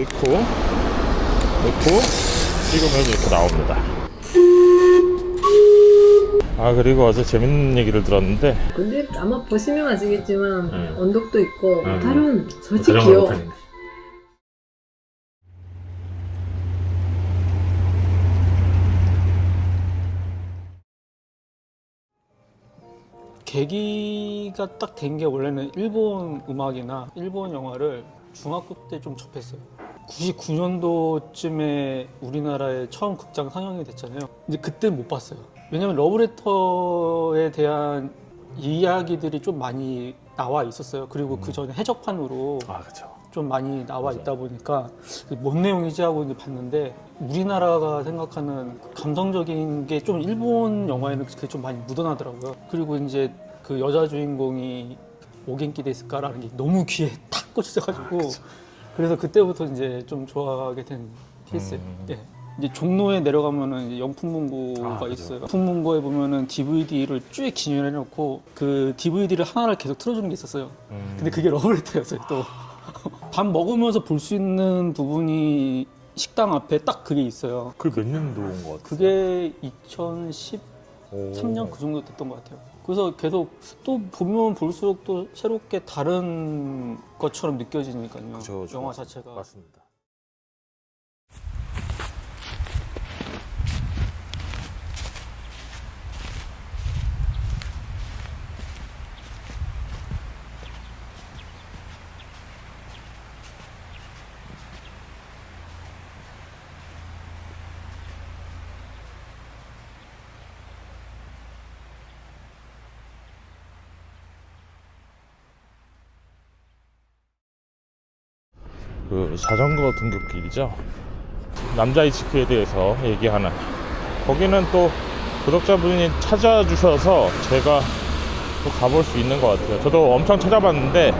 넣고 찍으면 이렇게 나옵니다. 아, 그리고 어제 재밌는 얘기를 들었는데, 근데 아마 보시면 아시겠지만 언덕도 있고 다른 자전거 솔직히요. 못하는데. 계기가 딱 된 게 원래는 일본 음악이나 일본 영화를 중학교 때 좀 접했어요. 99년도쯤에 우리나라에 처음 극장 상영이 됐잖아요. 근데 그때 못 봤어요. 왜냐면 러브레터에 대한 이야기들이 좀 많이 나와 있었어요. 그리고 그 전에 해적판으로 그쵸. 좀 많이 나와 있다 보니까 뭔 내용이지 하고 이제 봤는데, 우리나라가 생각하는 그 감성적인 게 좀 일본 영화에는 그게 좀 많이 묻어나더라고요. 그리고 이제 그 여자 주인공이 오겐키 데스까라는 게 너무 귀에 탁 꽂혀가지고 그래서 그때부터 이제 좀 좋아하게 된 케이스예요. 예. 이제 종로에 내려가면은 이제 영풍문고가 그죠. 있어요. 영풍문고에 보면은 DVD를 쭉 기념해놓고 그 DVD를 하나를 계속 틀어주는 게 있었어요. 근데 그게 러브레터였어요. 또 밥 먹으면서 볼 수 있는 부분이 식당 앞에 딱 그게 있어요. 그게 몇 년도인 것 같아요? 그게 2013년 그 정도 됐던 것 같아요. 그래서 계속 또 보면 볼수록 또 새롭게 다른 것처럼 느껴지니까요. 그쵸. 영화 자체가. 맞습니다. 그 자전거 등굣길이죠. 남자이치크에 대해서 얘기하는, 거기는 또 구독자분이 찾아주셔서 제가 또 가볼 수 있는 것 같아요. 저도 엄청 찾아봤는데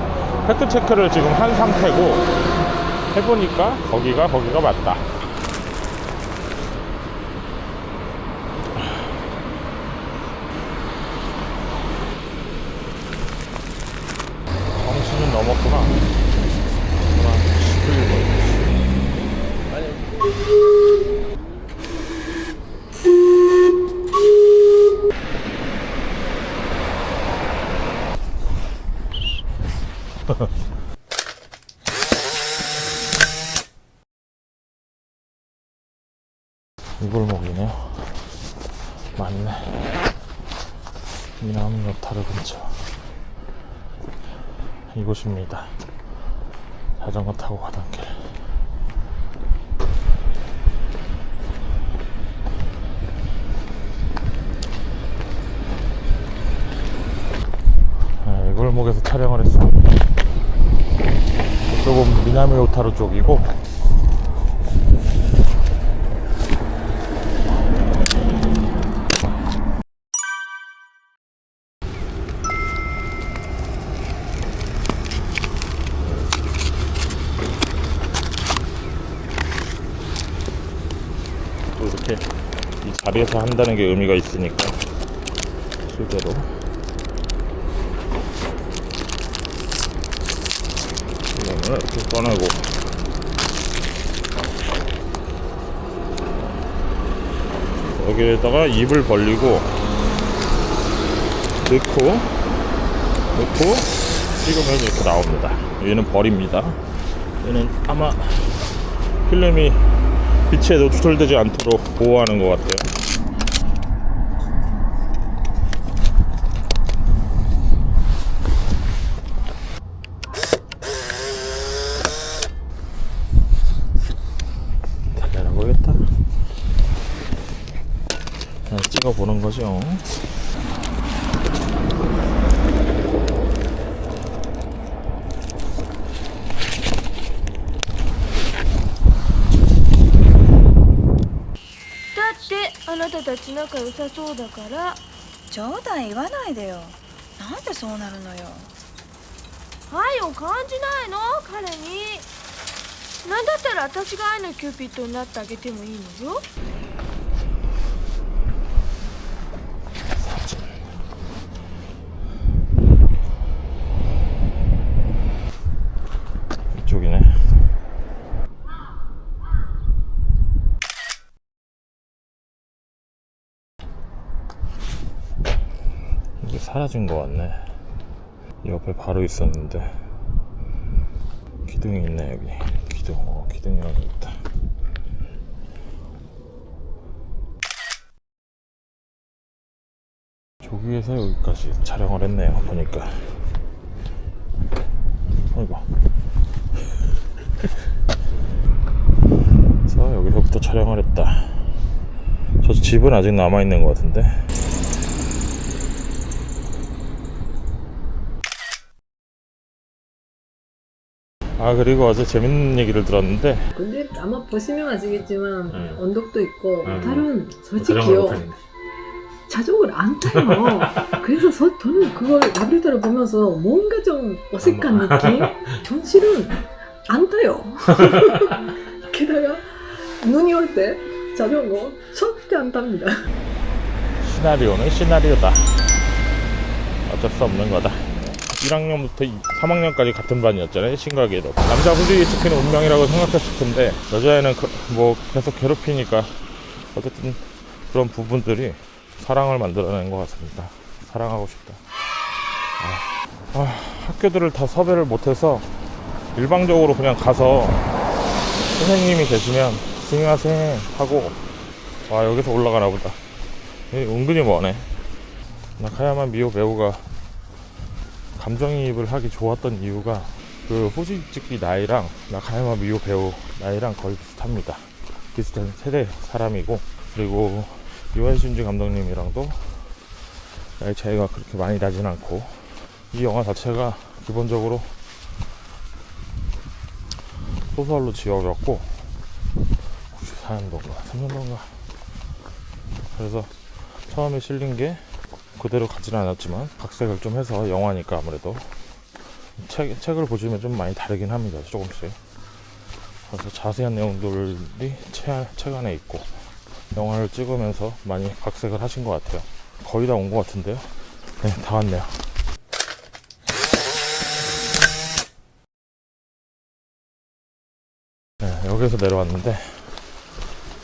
팩트체크를 지금 한 상태고, 해보니까 거기가 맞다. 정신은 넘었구나. 11분. 이 골목이네요. 맞네. 미나미 요타르 근처 이곳입니다. 자전거 타고 가던 길. 이 골목에서 촬영을 했습니다. 이쪽은 미나미 요타르 쪽이고, 또 이렇게 이 자리에서 한다는 게 의미가 있으니까 실제로 이거를 이렇게 꺼내고, 여기에다가 입을 벌리고 넣고 찍으면 이렇게 나옵니다. 얘는 벌입니다. 얘는 아마 필름이 빛에 노출되지 않도록 보호하는 것 같아요. 잘되나 보겠다. 그냥 찍어보는 거죠.だってあなたたち仲良さそうだから。冗談言わないでよ。なんでそうなるのよ。愛を感じないの彼に。なんだったら私が愛のキューピッドになってあげてもいいのよ。 이쪽이네. 사라진 것 같네. 옆에 바로 있었는데. 기둥이 있네 여기. 기둥. 기둥이라고 있다. 저기에서 여기까지 촬영을 했네요. 보니까. 아이고. 그래서 여기서부터 촬영을 했다. 저 집은 아직 남아있는 것 같은데. 아, 그리고 어제 재밌는 얘기를 들었는데. 근데 아마 보시면 아시겠지만 응. 언덕도 있고 응. 다른 솔직히요 자전거를 안 타요. 그래서 저는 그걸 나비를 보면서 뭔가 좀 어색한 느낌? 전 실은 안 타요. 게다가 눈이 올 때 자전거 절대 안 탑니다. 시나리오는 시나리오다. 어쩔 수 없는 거다. 1학년부터 3학년까지 같은 반이었잖아요. 신가계로. 남자분들이 지키는 운명이라고 생각했을 텐데 여자애는 뭐 계속 괴롭히니까 어쨌든 그런 부분들이 사랑을 만들어낸 것 같습니다. 사랑하고 싶다. 학교들을 다 섭외를 못해서 일방적으로 그냥 가서 선생님이 계시면 스미마셍 하고 와 여기서 올라가나 보다. 은근히 머네. 나카야마 미오 배우가 감정이입을 하기 좋았던 이유가 그 호지츠키 나이랑 나카야마 미오 배우 나이랑 거의 비슷합니다. 비슷한 세대 사람이고, 그리고 이와이 슌지 감독님이랑도 나이 차이가 그렇게 많이 나진 않고, 이 영화 자체가 기본적으로 소설로 지어졌고 94년도인가 3년도인가 그래서 처음에 실린 게 그대로 가지는 않았지만 각색을 좀 해서 영화니까 아무래도 책을 보시면 좀 많이 다르긴 합니다. 조금씩. 그래서 자세한 내용들이 책 안에 있고 영화를 찍으면서 많이 각색을 하신 것 같아요. 거의 다 온 것 같은데요. 네, 다 왔네요. 네, 여기서 내려왔는데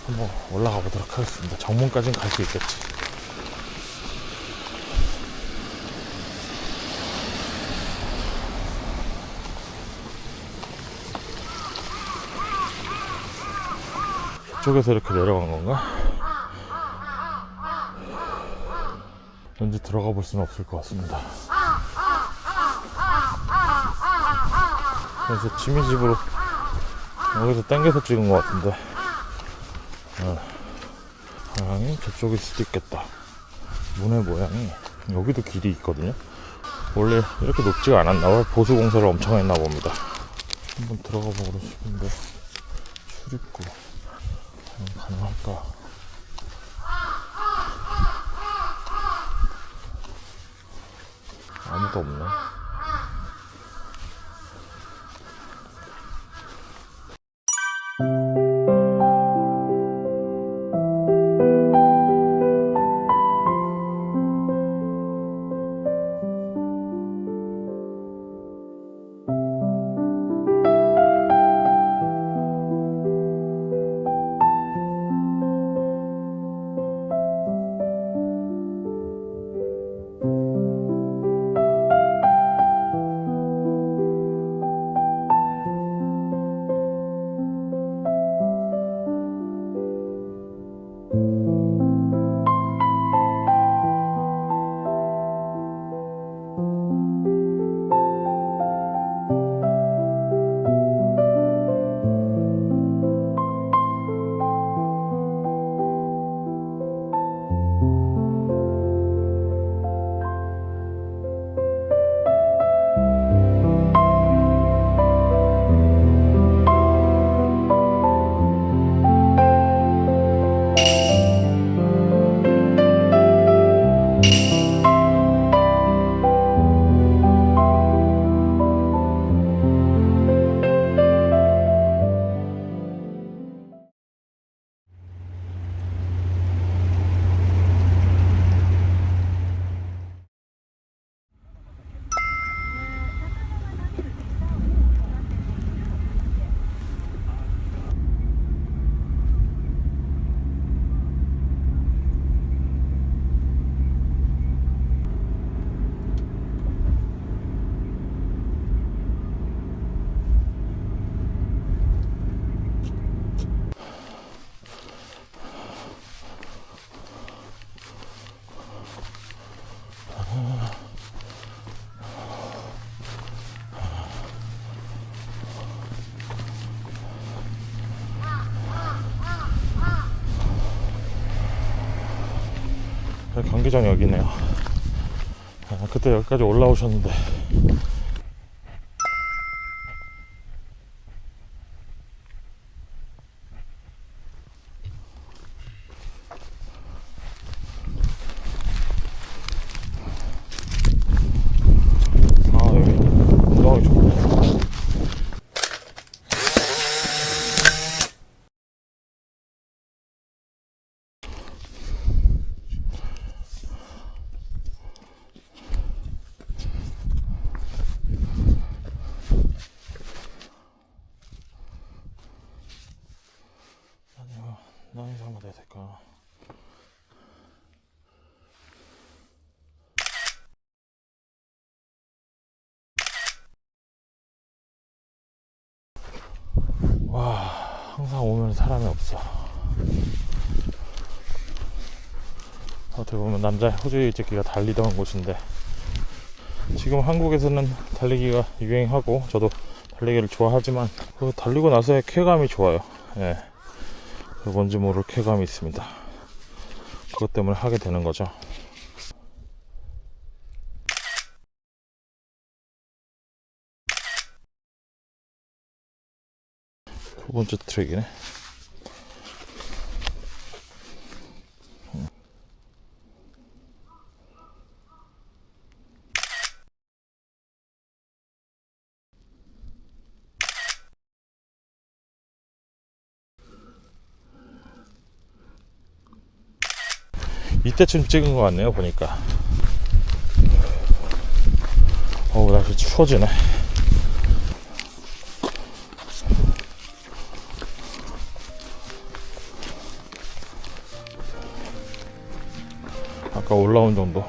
한번 올라가 보도록 하겠습니다. 정문까지는 갈 수 있겠지. 이쪽에서 이렇게 내려간 건가? 왠지 들어가 볼 수는 없을 것 같습니다. 그래서 지미 집으로 여기서 당겨서 찍은 것 같은데, 모양이 저쪽일 수도 있겠다. 문의 모양이 여기도 길이 있거든요. 원래 이렇게 높지가 않았나 봐요. 보수 공사를 엄청 했나 봅니다. 한번 들어가 보고 싶은데 출입구 가능할까? 아무도 없네. 경기장 여기네요. 그때 여기까지 올라오셨는데 여기 운동하기 좋네. 나이스 한번 해야 될까? 와, 항상 오면 사람이 없어. 어떻게 보면 남자 호주 일찍기가 달리던 곳인데 지금 한국에서는 달리기가 유행하고 저도 달리기를 좋아하지만 그 달리고 나서의 쾌감이 좋아요. 예. 뭔지 모를 쾌감이 있습니다. 그것 때문에 하게 되는 거죠. 두 번째 트랙이네. 이때쯤 찍은 것 같네요, 보니까. 어우, 날씨 추워지네. 아까 올라온 정도.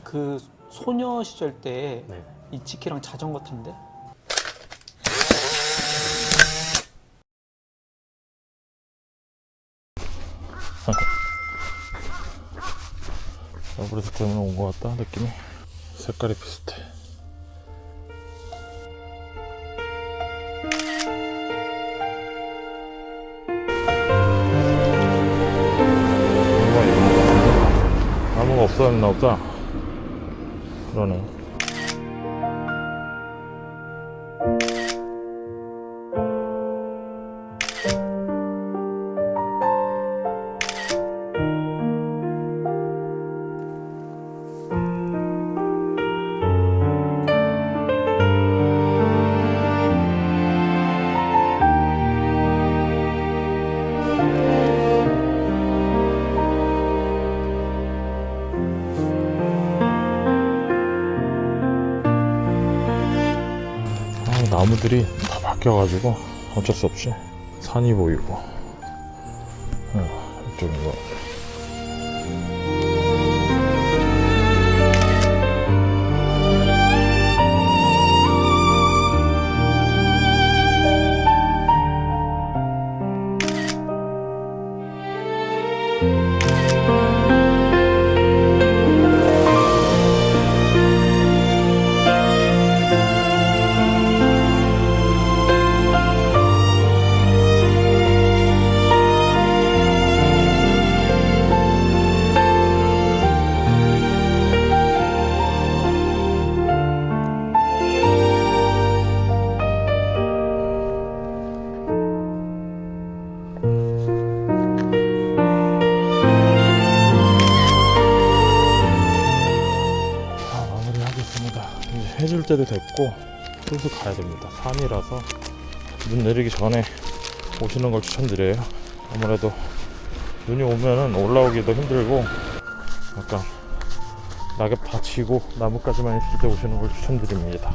그 소녀 시절 때 네. 이치키랑 자전거 탄대? 러브레스 때문에 온 것 같다, 느낌이. 색깔이 비슷해. 나무가 없어졌나 보다. 그러네. 나무들이 다 바뀌어가지고 어쩔 수 없이 산이 보이고 이쪽인 것 같아요. 해줄 때도 됐고 슬슬 가야 됩니다. 산이라서 눈 내리기 전에 오시는 걸 추천드려요. 아무래도 눈이 오면은 올라오기도 힘들고 약간 낙엽 다 지고 나뭇가지만 있을 때 오시는 걸 추천드립니다.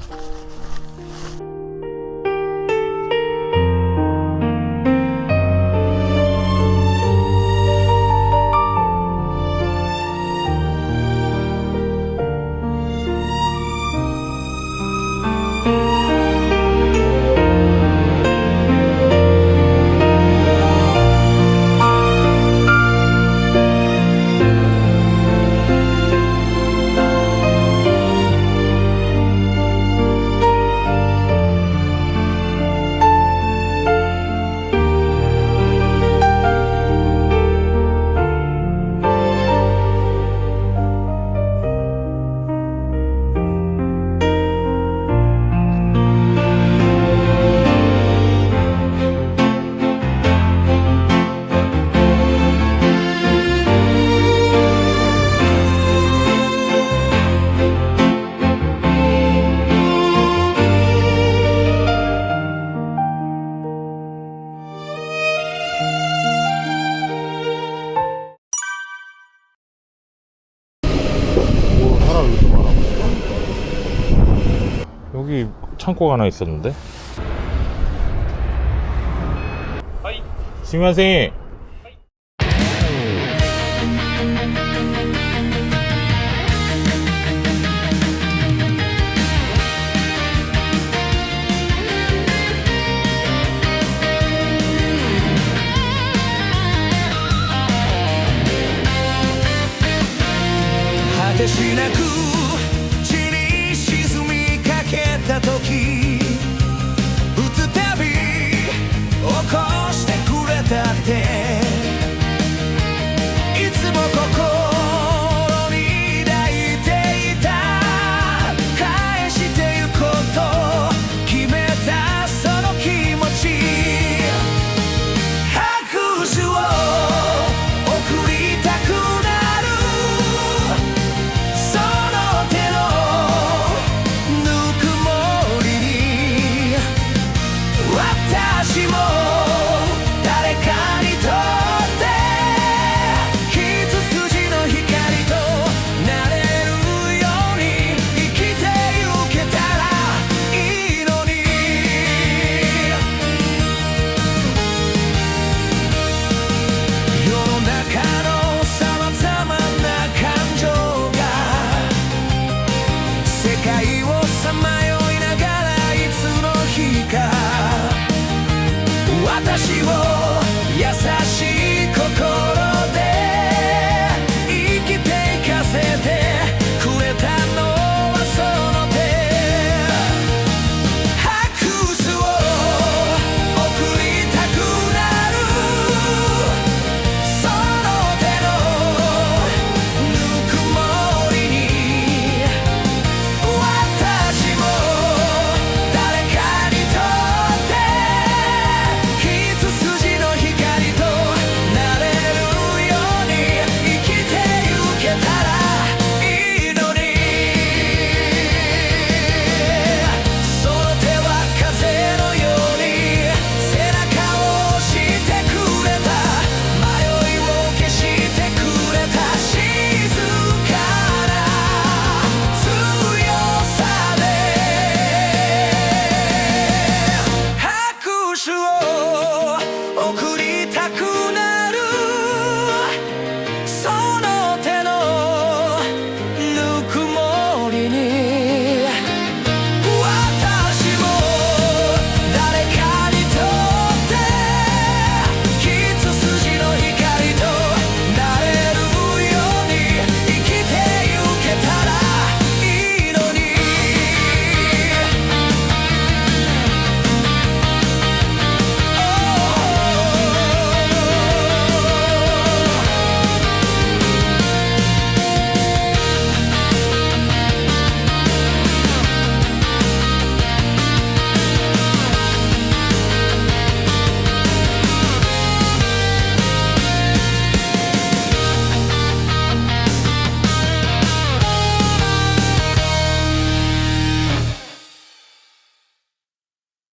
사람 이렇게 많아. 여기 창고가 하나 있었는데. 스미마셍.果てしなく地に沈みかけた時